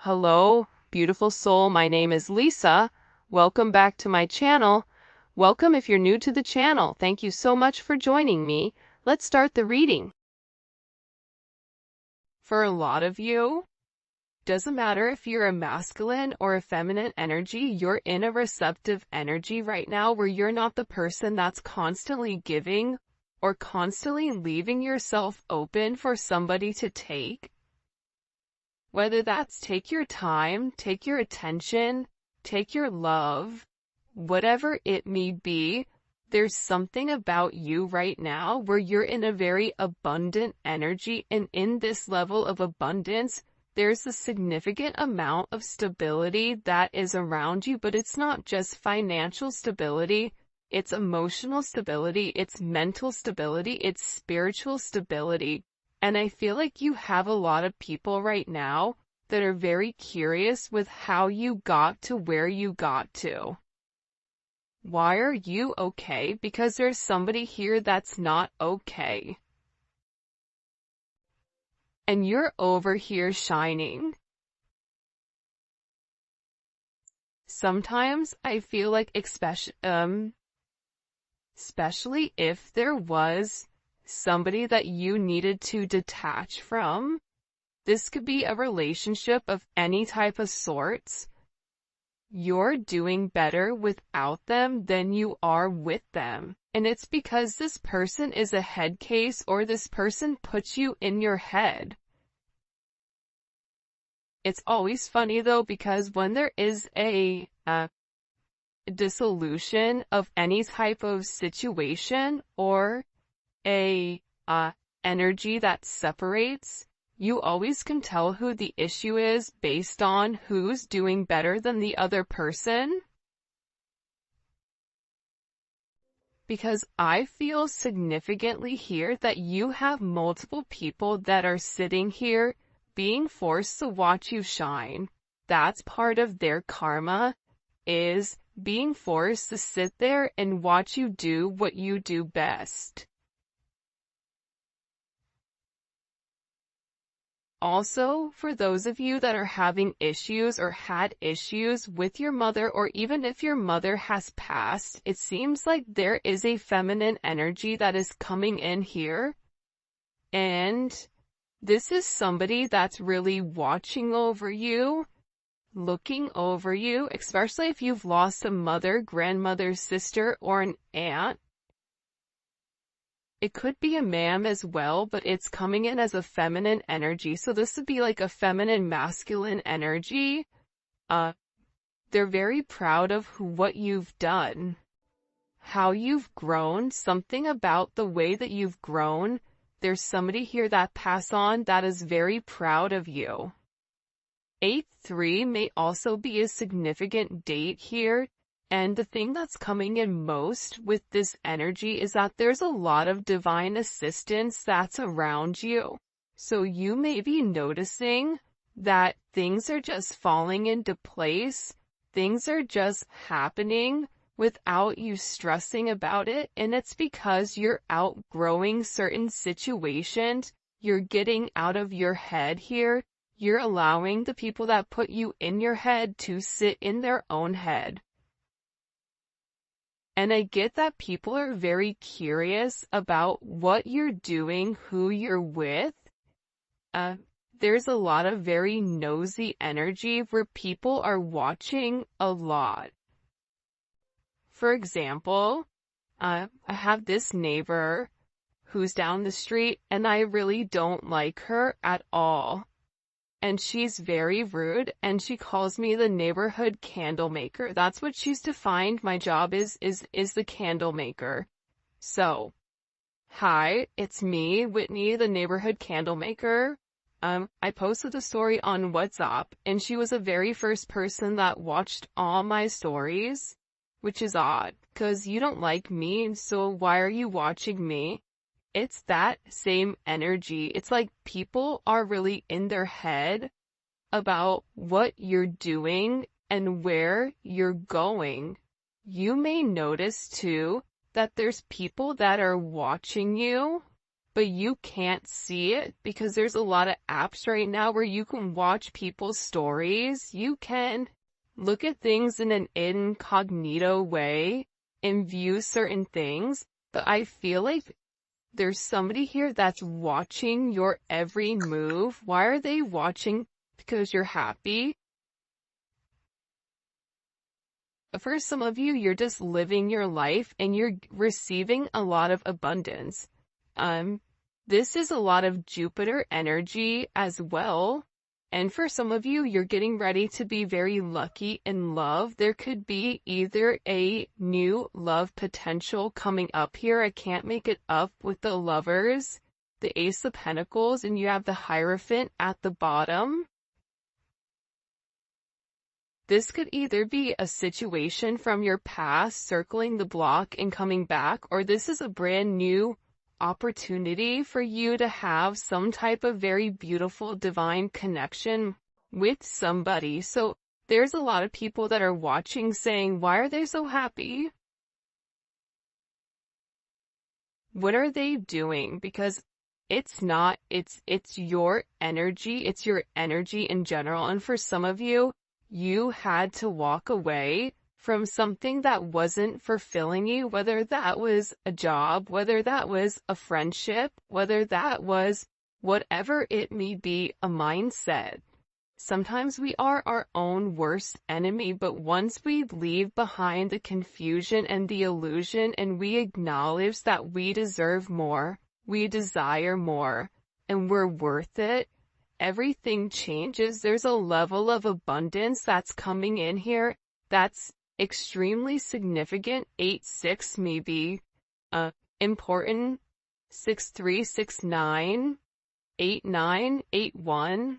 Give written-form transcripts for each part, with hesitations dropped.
Hello, beautiful soul. My name is Lisa. Welcome back to my channel. Welcome if you're new to the channel. Thank you so much for joining me. Let's start the reading. For a lot of you, doesn't matter if you're a masculine or a feminine energy, you're in a receptive energy right now where you're not the person that's constantly giving or constantly leaving yourself open for somebody to take. Whether that's take your time, take your attention, take your love, whatever it may be, there's something about you right now where you're in a very abundant energy, and in this level of abundance, there's a significant amount of stability that is around you, but it's not just financial stability, it's emotional stability, it's mental stability, it's spiritual stability. And I feel like you have a lot of people right now that are very curious with how you got to where you got to. Why are you okay? Because there's somebody here that's not okay. And you're over here shining. Sometimes I feel like especially if there was somebody that you needed to detach from. This could be a relationship of any type of sorts. You're doing better without them than you are with them. And it's because this person is a head case, or this person puts you in your head. It's always funny though, because when there is a dissolution of any type of situation or a energy that separates, you always can tell who the issue is based on who's doing better than the other person. Because I feel significantly here that you have multiple people that are sitting here being forced to watch you shine. That's part of their karma, is being forced to sit there and watch you do what you do best. Also, for those of you that are having issues or had issues with your mother, or even if your mother has passed, it seems like there is a feminine energy that is coming in here. And this is somebody that's really watching over you, looking over you, especially if you've lost a mother, grandmother, sister, or an aunt. It could be a ma'am as well, but it's coming in as a feminine energy. So this would be like a feminine masculine energy. They're very proud of what you've done, how you've grown, something about the way that you've grown. There's somebody here that passed on that is very proud of you. 8-3 may also be a significant date here. And the thing that's coming in most with this energy is that there's a lot of divine assistance that's around you. So you may be noticing that things are just falling into place. Things are just happening without you stressing about it. And it's because you're outgrowing certain situations. You're getting out of your head here. You're allowing the people that put you in your head to sit in their own head. And I get that people are very curious about what you're doing, who you're with. There's a lot of very nosy energy where people are watching a lot. For example, I have this neighbor who's down the street, and I really don't like her at all. And she's very rude, and she calls me the neighborhood candle maker. That's what she's defined. My job is the candle maker. So, hi, it's me, Whitney, the neighborhood candle maker. I posted a story on WhatsApp, and she was the very first person that watched all my stories, which is odd, because you don't like me, so why are you watching me? It's that same energy. It's like people are really in their head about what you're doing and where you're going. You may notice too that there's people that are watching you, but you can't see it because there's a lot of apps right now where you can watch people's stories. You can look at things in an incognito way and view certain things, but I feel like there's somebody here that's watching your every move. Why are they watching? Because you're happy. For some of you, you're just living your life and you're receiving a lot of abundance. This is a lot of Jupiter energy as well. And for some of you, you're getting ready to be very lucky in love. There could be either a new love potential coming up here. I can't make it up with the Lovers, the Ace of Pentacles, and you have the Hierophant at the bottom. This could either be a situation from your past circling the block and coming back, or this is a brand new opportunity for you to have some type of very beautiful divine connection with somebody. So there's a lot of people that are watching saying, why are they so happy? What are they doing? Because it's not, it's your energy. It's your energy in general. And for some of you, you had to walk away from something that wasn't fulfilling you, whether that was a job, whether that was a friendship, whether that was whatever it may be, a mindset. Sometimes we are our own worst enemy, but once we leave behind the confusion and the illusion and we acknowledge that we deserve more, we desire more, and we're worth it, everything changes. There's a level of abundance that's coming in here that's extremely significant. 8-6 may be important. 6-3, 6-9, 8-9, 8-1.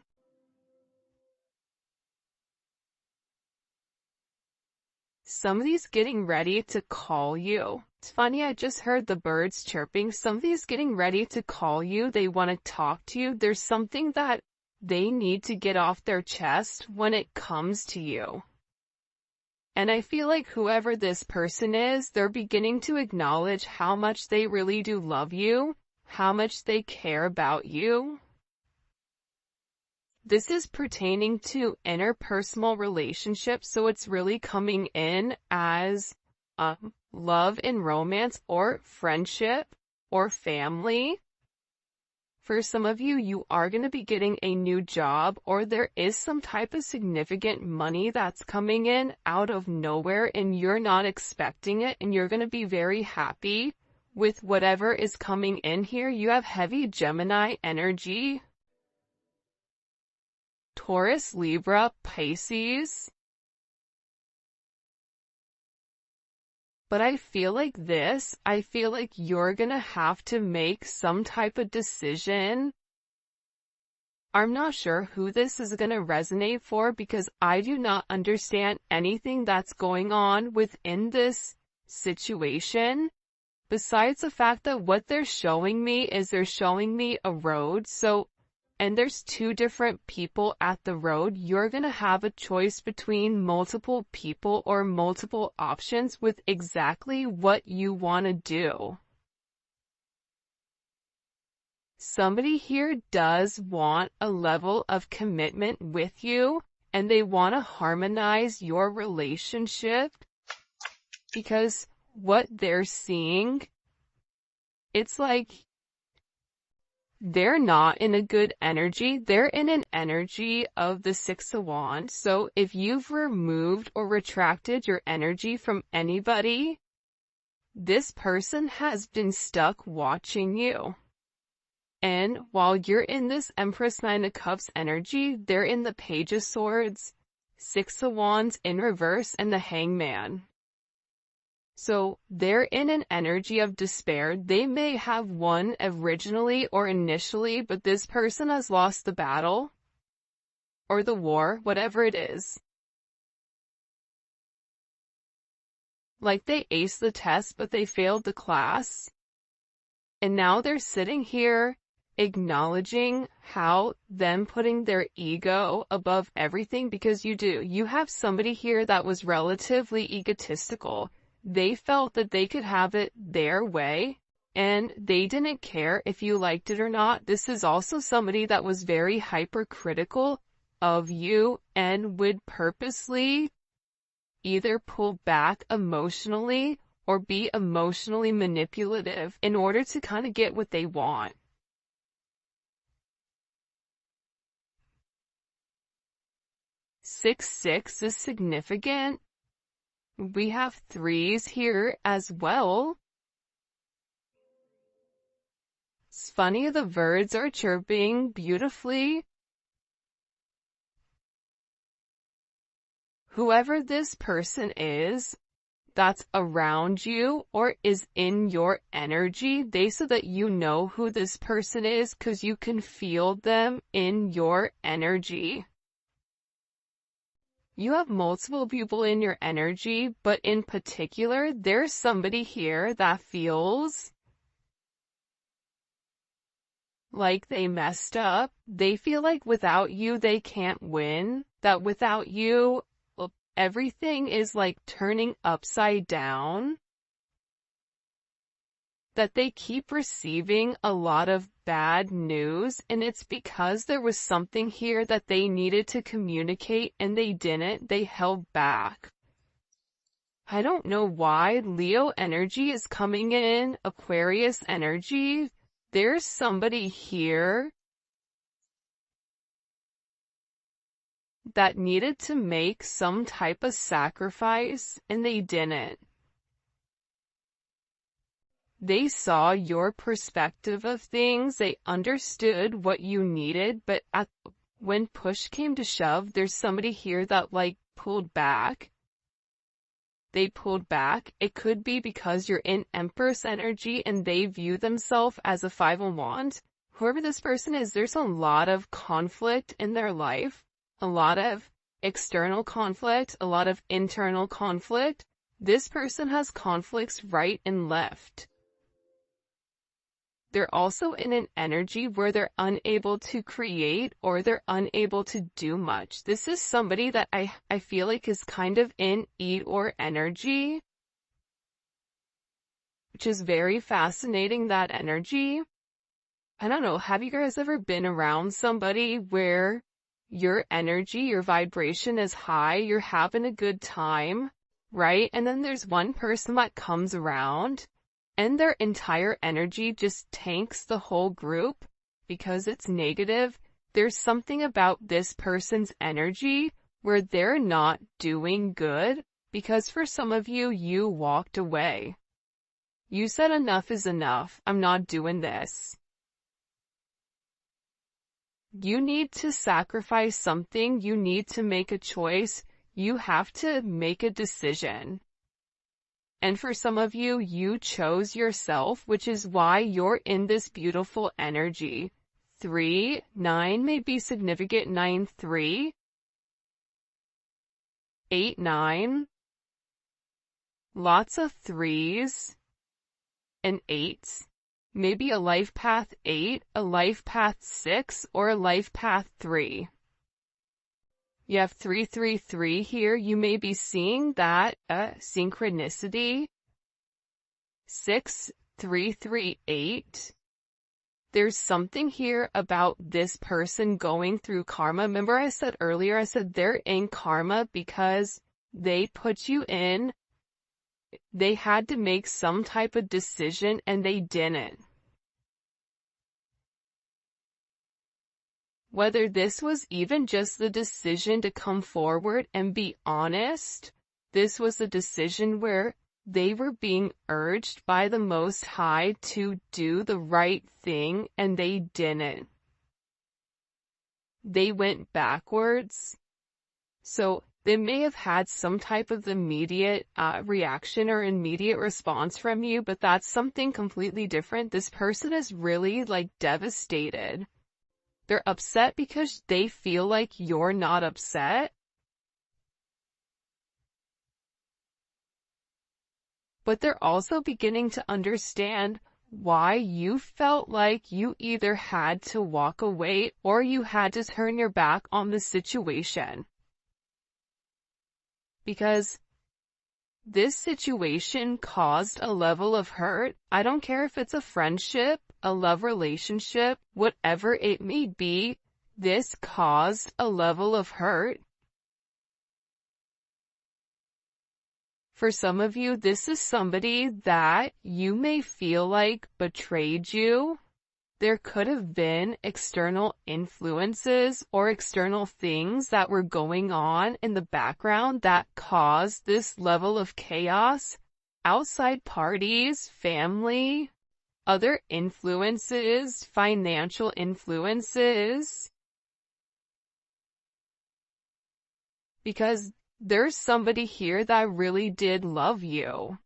Somebody's getting ready to call you. It's funny, I just heard the birds chirping. Somebody's getting ready to call you. They want to talk to you. There's something that they need to get off their chest when it comes to you. And I feel like whoever this person is, they're beginning to acknowledge how much they really do love you, how much they care about you. This is pertaining to interpersonal relationships, so it's really coming in as love and romance or friendship or family. For some of you, you are going to be getting a new job, or there is some type of significant money that's coming in out of nowhere and you're not expecting it, and you're going to be very happy with whatever is coming in here. You have heavy Gemini energy. Taurus, Libra, Pisces. But I feel like you're gonna have to make some type of decision. I'm not sure who this is gonna resonate for because I do not understand anything that's going on within this situation. Besides the fact that what they're showing me is they're showing me a road. And there's two different people at the road. You're going to have a choice between multiple people or multiple options with exactly what you want to do. Somebody here does want a level of commitment with you, and they want to harmonize your relationship because what they're seeing, it's like they're not in a good energy. They're in an energy of the Six of Wands. So if you've removed or retracted your energy from anybody, this person has been stuck watching you. And while you're in this Empress, Nine of Cups energy, they're in the Page of Swords, Six of Wands in reverse, and the Hangman. So they're in an energy of despair. They may have won originally or initially, but this person has lost the battle or the war, whatever it is. Like they aced the test, but they failed the class. And now they're sitting here acknowledging how them putting their ego above everything, because you have somebody here that was relatively egotistical. They felt that they could have it their way. and they didn't care if you liked it or not. This is also somebody that was very hypercritical of you and would purposely either pull back emotionally or be emotionally manipulative in order to kind of get what they want. Six is significant. We have threes here as well. It's funny, the birds are chirping beautifully. Whoever this person is that's around you or is in your energy, they so that you know who this person is because you can feel them in your energy. You have multiple people in your energy, but in particular, there's somebody here that feels like they messed up. They feel like without you, they can't win. That without you, everything is like turning upside down. That they keep receiving a lot of bad news, and it's because there was something here that they needed to communicate and they didn't. They held back. I don't know why Leo energy is coming in, Aquarius energy. There's somebody here that needed to make some type of sacrifice and they didn't. They saw your perspective of things, they understood what you needed, but when push came to shove, there's somebody here that like pulled back. They pulled back. It could be because you're in Empress energy and they view themselves as a Five of Wands. Whoever this person is, there's a lot of conflict in their life, a lot of external conflict, a lot of internal conflict. This person has conflicts right and left. They're also in an energy where they're unable to create or they're unable to do much. This is somebody that I feel like is kind of in Eeyore energy, which is very fascinating, that energy. I don't know, have you guys ever been around somebody where your energy, your vibration is high, you're having a good time, right? And then there's one person that comes around and their entire energy just tanks the whole group because it's negative. There's something about this person's energy where they're not doing good because for some of you, you walked away. You said enough is enough. I'm not doing this. You need to sacrifice something. You need to make a choice. You have to make a decision. And for some of you, you chose yourself, which is why you're in this beautiful energy. 3, 9 may be significant. 9, 3, 8, 9. Lots of 3s and 8s. Maybe a life path 8, a life path 6, or a life path 3. You have 333 here. You may be seeing that synchronicity. 6338. There's something here about this person going through karma. Remember I said earlier, I said they're in karma because they put you in. They had to make some type of decision and they didn't. Whether this was even just the decision to come forward and be honest, this was a decision where they were being urged by the Most High to do the right thing and they didn't. They went backwards. So they may have had some type of immediate reaction or immediate response from you, but that's something completely different. This person is really like devastated. They're upset because they feel like you're not upset. But they're also beginning to understand why you felt like you either had to walk away or you had to turn your back on the situation. Because This situation caused a level of hurt. I don't care if it's a friendship, a love relationship, whatever it may be, this caused a level of hurt. For some of you, this is somebody that you may feel like betrayed you. There could have been external influences or external things that were going on in the background that caused this level of chaos. Outside parties, family, other influences, financial influences. Because there's somebody here that really did love you.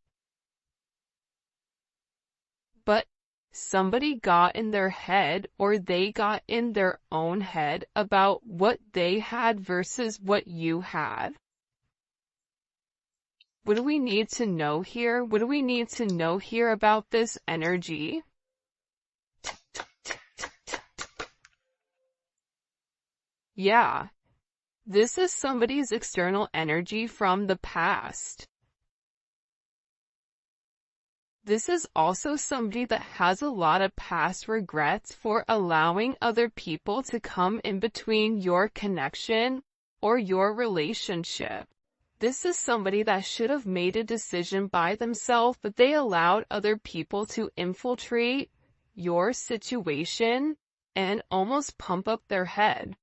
But somebody got in their head, or they got in their own head about what they had versus what you had. What do we need to know here? What do we need to know here about this energy? Yeah. This is somebody's external energy from the past. This is also somebody that has a lot of past regrets for allowing other people to come in between your connection or your relationship. This is somebody that should have made a decision by themselves, but they allowed other people to infiltrate your situation and almost pump up their head.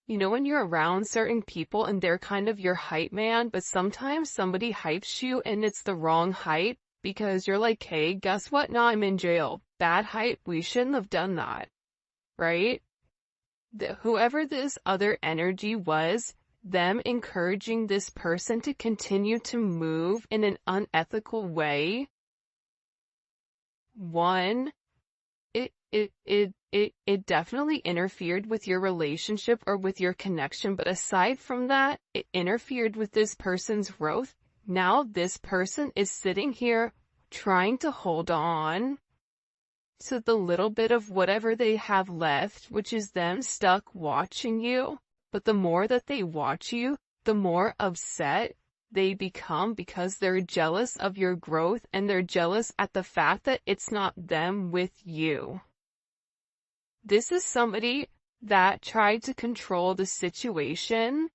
You know, when you're around certain people and they're kind of your hype man, but sometimes somebody hypes you and it's the wrong hype because you're like, hey, guess what? Now I'm in jail. Bad hype. We shouldn't have done that. Right? Whoever this other energy was, them encouraging this person to continue to move in an unethical way. One, it definitely interfered with your relationship or with your connection, but aside from that, it interfered with this person's growth. Now this person is sitting here trying to hold on to the little bit of whatever they have left, which is them stuck watching you. But the more that they watch you, the more upset they become because they're jealous of your growth and they're jealous at the fact that it's not them with you. This is somebody that tried to control the situation.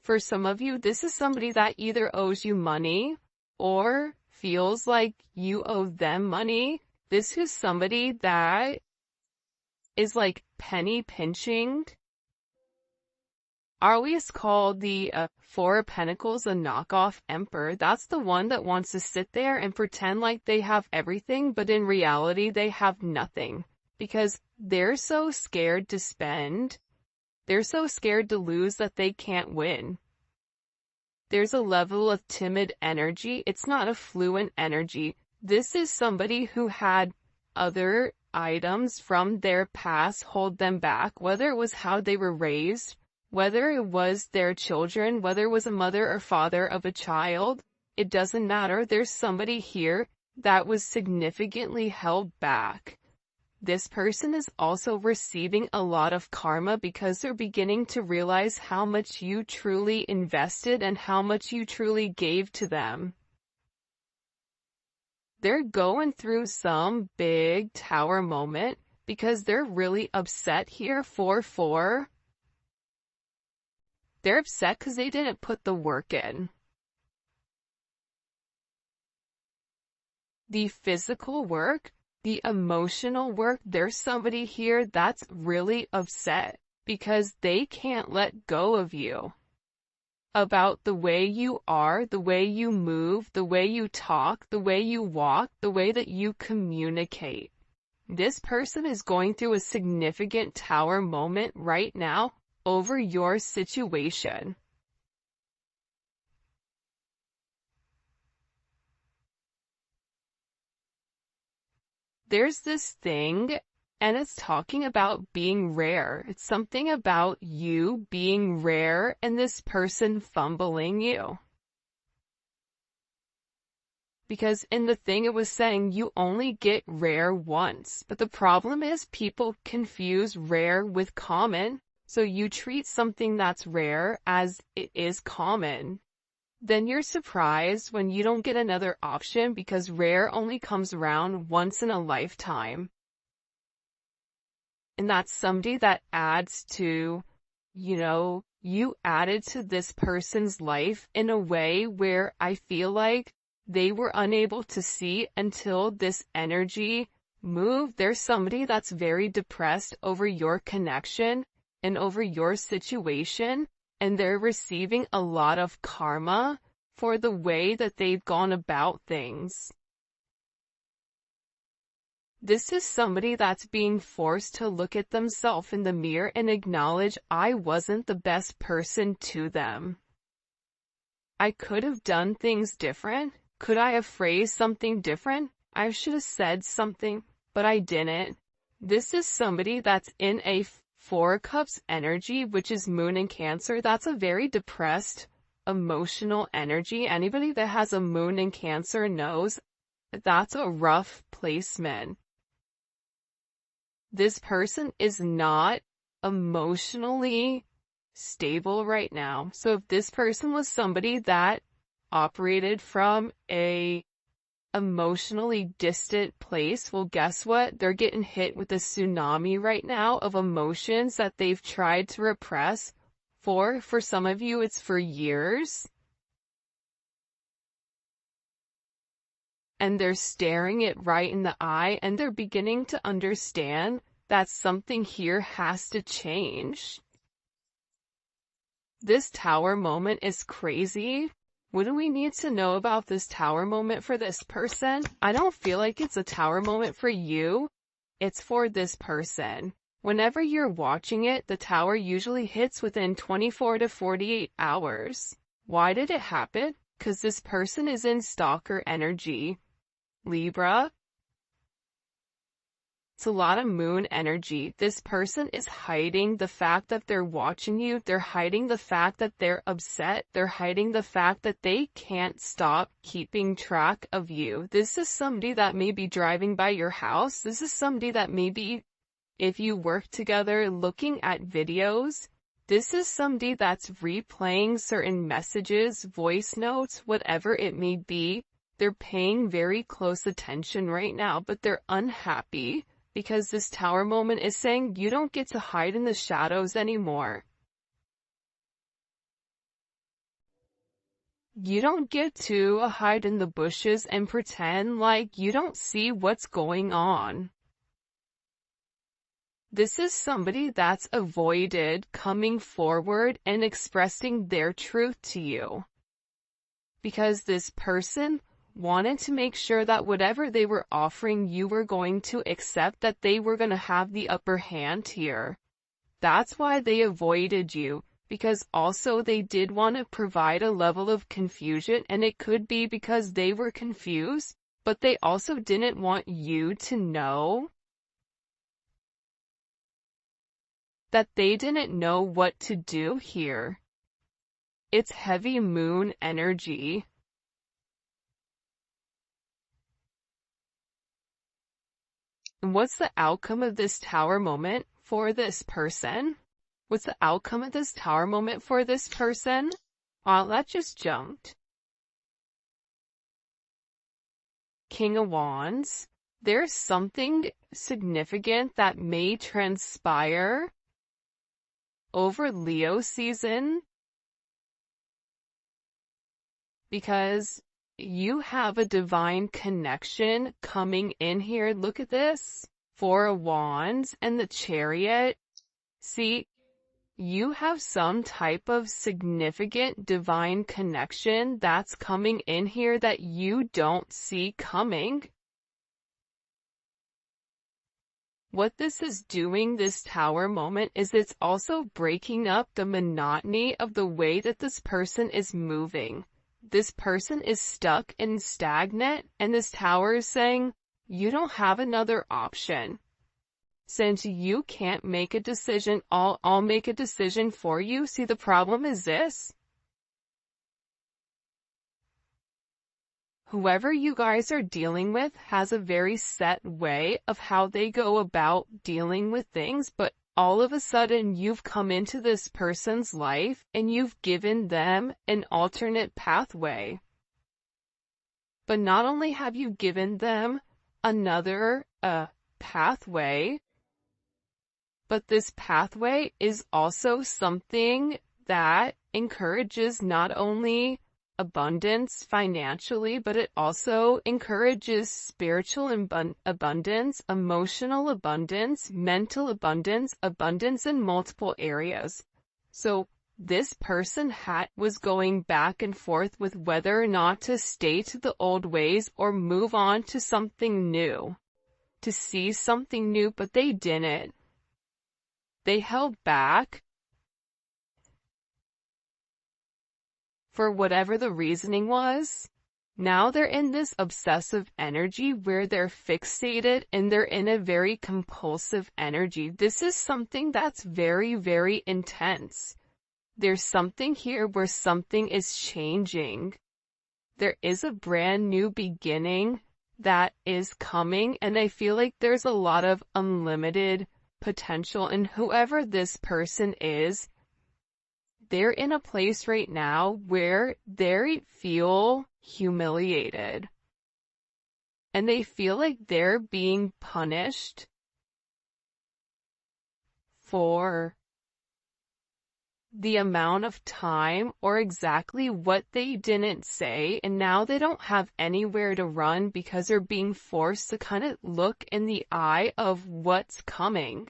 For some of you, this is somebody that either owes you money or feels like you owe them money. This is somebody that is like penny pinching. I always call the Four of Pentacles a knockoff emperor. That's the one that wants to sit there and pretend like they have everything, but in reality they have nothing. Because they're so scared to spend. They're so scared to lose that they can't win. There's a level of timid energy. It's not a fluent energy. This is somebody who had other items from their past hold them back, whether it was how they were raised, whether it was their children, whether it was a mother or father of a child. It doesn't matter. There's somebody here that was significantly held back. This person is also receiving a lot of karma because they're beginning to realize how much you truly invested and how much you truly gave to them. They're going through some big tower moment because they're really upset here. 4-4. They're upset because they didn't put the work in. The physical work, the emotional work, there's somebody here that's really upset because they can't let go of you. About the way you are, the way you move, the way you talk, the way you walk, the way that you communicate. This person is going through a significant tower moment right now over your situation. There's this thing, and it's talking about being rare. It's something about you being rare and this person fumbling you. Because in the thing it was saying you only get rare once. But the problem is people confuse rare with common. So you treat something that's rare as it is common. then you're surprised when you don't get another option, because rare only comes around once in a lifetime. And that's somebody that adds to, you added to this person's life in a way where I feel like they were unable to see until this energy moved. There's somebody that's very depressed over your connection and over your situation, and they're receiving a lot of karma for the way that they've gone about things. This is somebody that's being forced to look at themselves in the mirror and acknowledge, I wasn't the best person to them. I could have done things different. Could I have phrased something different? I should have said something, but I didn't. This is somebody that's in a Four of Cups energy, which is Moon in Cancer. That's a very depressed, emotional energy. Anybody that has a Moon in Cancer knows that's a rough placement. This person is not emotionally stable right now. So if this person was somebody that operated from a emotionally distant place, well, guess what? They're getting hit with a tsunami right now of emotions that they've tried to repress for some of you, it's for years. And they're staring it right in the eye, and they're beginning to understand that something here has to change. This Tower moment is crazy. What do we need to know about this Tower moment for this person? I don't feel like it's a Tower moment for you. It's for this person. Whenever you're watching it, the Tower usually hits within 24 to 48 hours. Why did it happen? Because this person is in stalker energy. Libra. It's a lot of moon energy. This person is hiding the fact that they're watching you. They're hiding the fact that they're upset. They're hiding the fact that they can't stop keeping track of you. This is somebody that may be driving by your house. This is somebody that maybe, if you work together, looking at videos. This is somebody that's replaying certain messages, voice notes, whatever it may be. They're paying very close attention right now, but they're unhappy because this Tower moment is saying you don't get to hide in the shadows anymore. You don't get to hide in the bushes and pretend like you don't see what's going on. This is somebody that's avoided coming forward and expressing their truth to you. Because this person wanted to make sure that whatever they were offering you were going to accept, that they were going to have the upper hand here. That's why they avoided you, because also they did want to provide a level of confusion, and it could be because they were confused, but they also didn't want you to know that they didn't know what to do here. It's heavy moon energy. And what's the outcome of this Tower moment for this person? What's the outcome of this Tower moment for this person? Well, that just jumped. King of Wands. There's something significant that may transpire over Leo season, because you have a divine connection coming in here. Look at this. Four of Wands and the Chariot. See, you have some type of significant divine connection that's coming in here that you don't see coming. What this is doing, this Tower moment, is it's also breaking up the monotony of the way that this person is moving. This person is stuck and stagnant, and this Tower is saying, you don't have another option. Since you can't make a decision, I'll make a decision for you. See, the problem is this. Whoever you guys are dealing with has a very set way of how they go about dealing with things, but all of a sudden you've come into this person's life and you've given them an alternate pathway. But not only have you given them another pathway, but this pathway is also something that encourages not only abundance financially, but it also encourages spiritual abundance, emotional abundance, mental abundance, abundance in multiple areas. So this person was going back and forth with whether or not to stay to the old ways or move on to something new, to see something new, but they didn't. They held back for whatever the reasoning was. Now they're in this obsessive energy where they're fixated and they're in a very compulsive energy. This is something that's very, very intense. There's something here where something is changing. There is a brand new beginning that is coming, and I feel like there's a lot of unlimited potential in whoever this person is. They're in a place right now where they feel humiliated. And they feel like they're being punished for the amount of time or exactly what they didn't say, and now they don't have anywhere to run because they're being forced to kind of look in the eye of what's coming.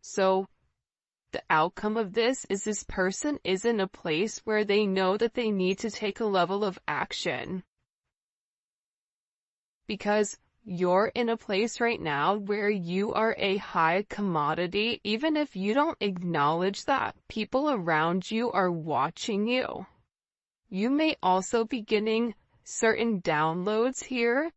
So the outcome of this person is in a place where they know that they need to take a level of action. Because you're in a place right now where you are a high commodity. Even if you don't acknowledge that, people around you are watching you. You may also be getting certain downloads here,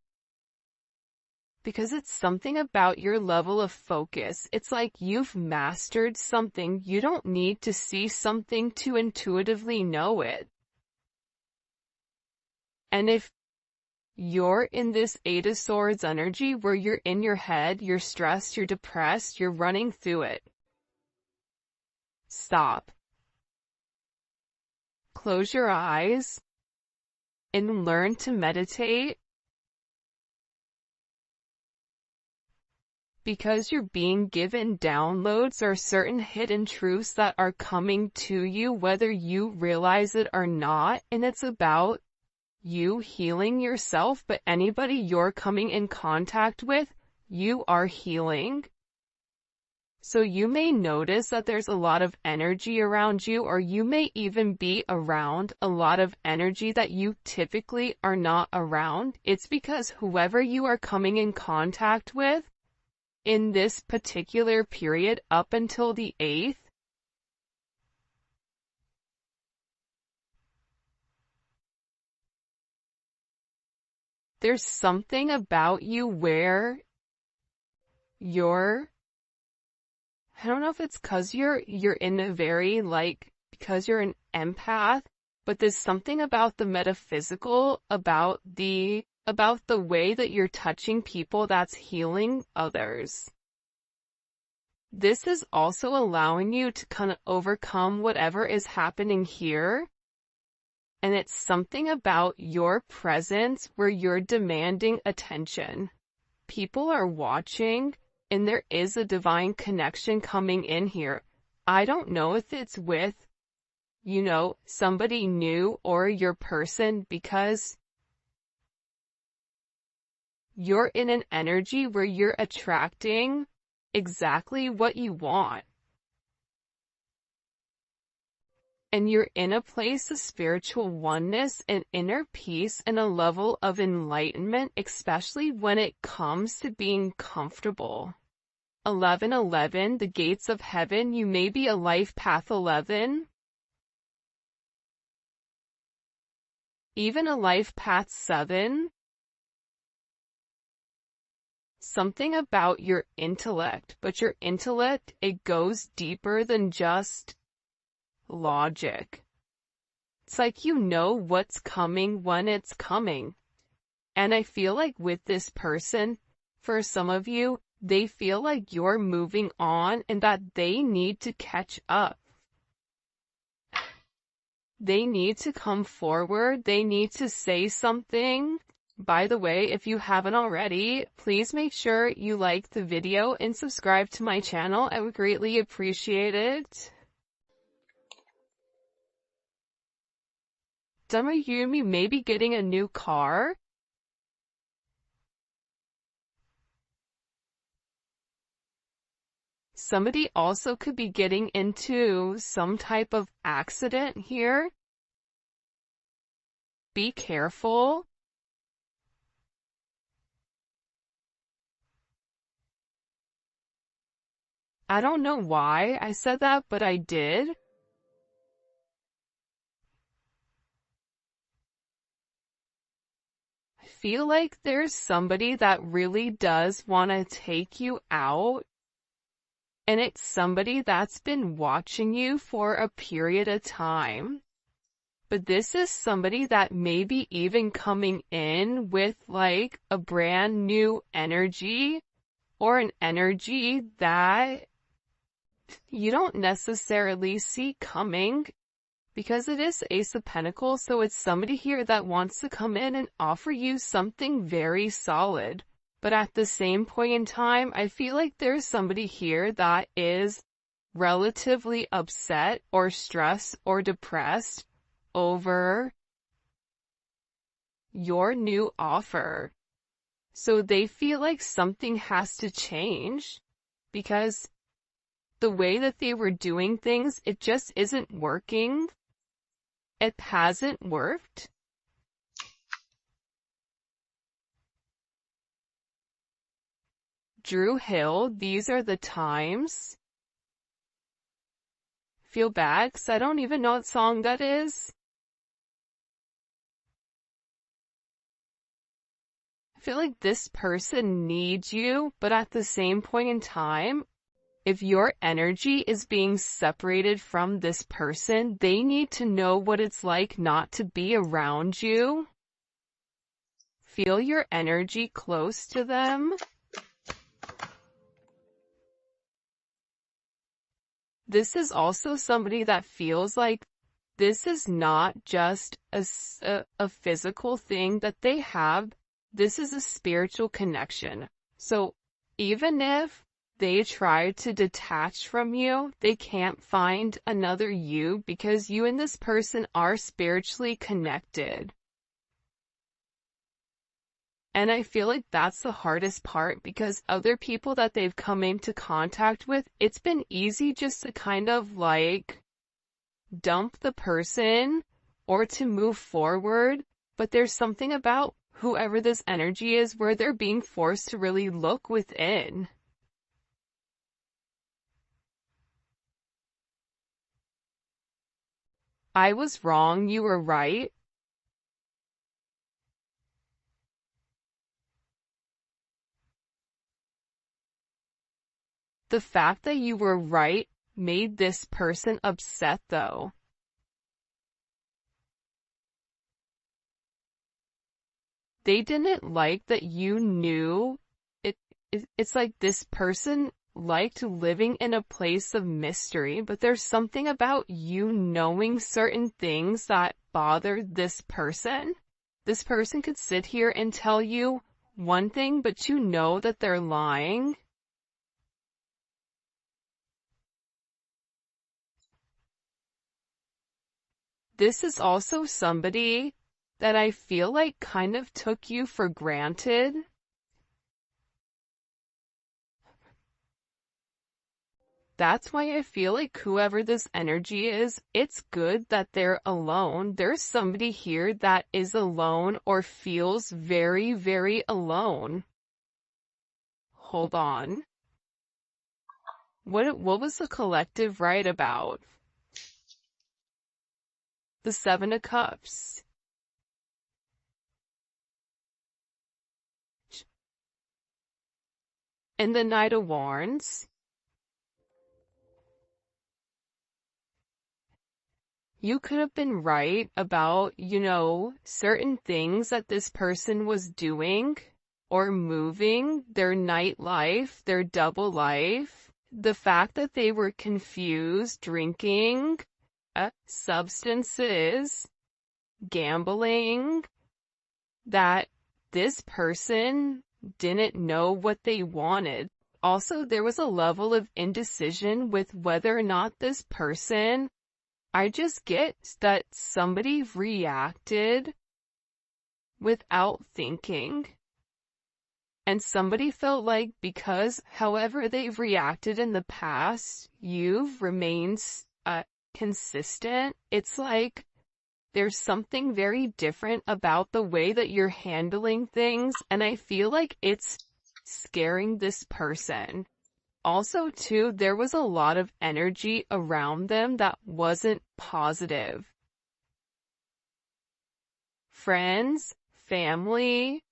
because it's something about your level of focus. It's like you've mastered something. You don't need to see something to intuitively know it. And if you're in this Eight of Swords energy where you're in your head, you're stressed, you're depressed, you're running through it, stop. Close your eyes and learn to meditate. Because you're being given downloads or certain hidden truths that are coming to you, whether you realize it or not, and it's about you healing yourself, but anybody you're coming in contact with, you are healing. So you may notice that there's a lot of energy around you, or you may even be around a lot of energy that you typically are not around. It's because whoever you are coming in contact with in this particular period up until the 8th, there's something about you where I don't know if it's because you're in a very, because you're an empath, but there's something about the metaphysical, about the way that you're touching people that's healing others. This is also allowing you to kind of overcome whatever is happening here. And it's something about your presence where you're demanding attention. People are watching, and there is a divine connection coming in here. I don't know if it's with, somebody new or your person, because you're in an energy where you're attracting exactly what you want. And you're in a place of spiritual oneness and inner peace and a level of enlightenment, especially when it comes to being comfortable. 1111, the gates of heaven. You may be a life path 11. Even a life path 7. Something about your intellect, but your intellect, it goes deeper than just logic. It's like you know what's coming when it's coming. And I feel like with this person, for some of you, they feel like you're moving on and that they need to catch up. They need to come forward. They need to say something. By the way, if you haven't already, please make sure you like the video and subscribe to my channel. I would greatly appreciate it. Some of you may be getting a new car. Somebody also could be getting into some type of accident here. Be careful. I don't know why I said that, but I did. I feel like there's somebody that really does want to take you out. And it's somebody that's been watching you for a period of time. But this is somebody that may be even coming in with like a brand new energy or an energy that you don't necessarily see coming because it is Ace of Pentacles. So it's somebody here that wants to come in and offer you something very solid. But at the same point in time, I feel like there's somebody here that is relatively upset or stressed or depressed over your new offer. So they feel like something has to change because the way that they were doing things, it just isn't working. It hasn't worked. Drew Hill, these are the times. Feel bad because I don't even know what song that is. I feel like this person needs you, but at the same point in time, if your energy is being separated from this person, they need to know what it's like not to be around you. Feel your energy close to them. This is also somebody that feels like this is not just a physical thing that they have. This is a spiritual connection. So even if they try to detach from you, they can't find another you because you and this person are spiritually connected. And I feel like that's the hardest part because other people that they've come into contact with, it's been easy just to kind of like dump the person or to move forward. But there's something about whoever this energy is where they're being forced to really look within. I was wrong, you were right. The fact that you were right made this person upset though. They didn't like that you knew it. It's like this person liked living in a place of mystery, but there's something about you knowing certain things that bothered this person. This person could sit here and tell you one thing, but you know that they're lying. This is also somebody that I feel like kind of took you for granted. That's why I feel like whoever this energy is, it's good that they're alone. There's somebody here that is alone or feels very, very alone. Hold on. What was the collective right about? The Seven of Cups. And the Knight of Wands. You could have been right about, certain things that this person was doing, or moving, their nightlife, their double life, the fact that they were confused, drinking, substances, gambling, that this person didn't know what they wanted. Also, there was a level of indecision with whether or not this person, I just get that somebody reacted without thinking. And somebody felt like because however they've reacted in the past, you've remained consistent. It's like there's something very different about the way that you're handling things, and I feel like it's scaring this person. Also, too, there was a lot of energy around them that wasn't positive. Friends, family,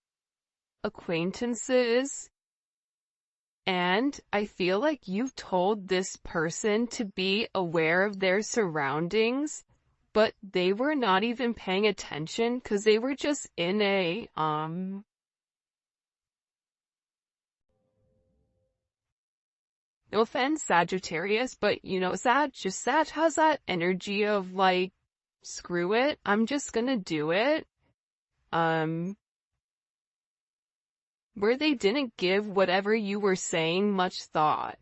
acquaintances, and I feel like you've told this person to be aware of their surroundings, but they were not even paying attention because they were just in a, no offense, Sagittarius, but you know, Sag has that energy of like, screw it, I'm just gonna do it. Where they didn't give whatever you were saying much thought.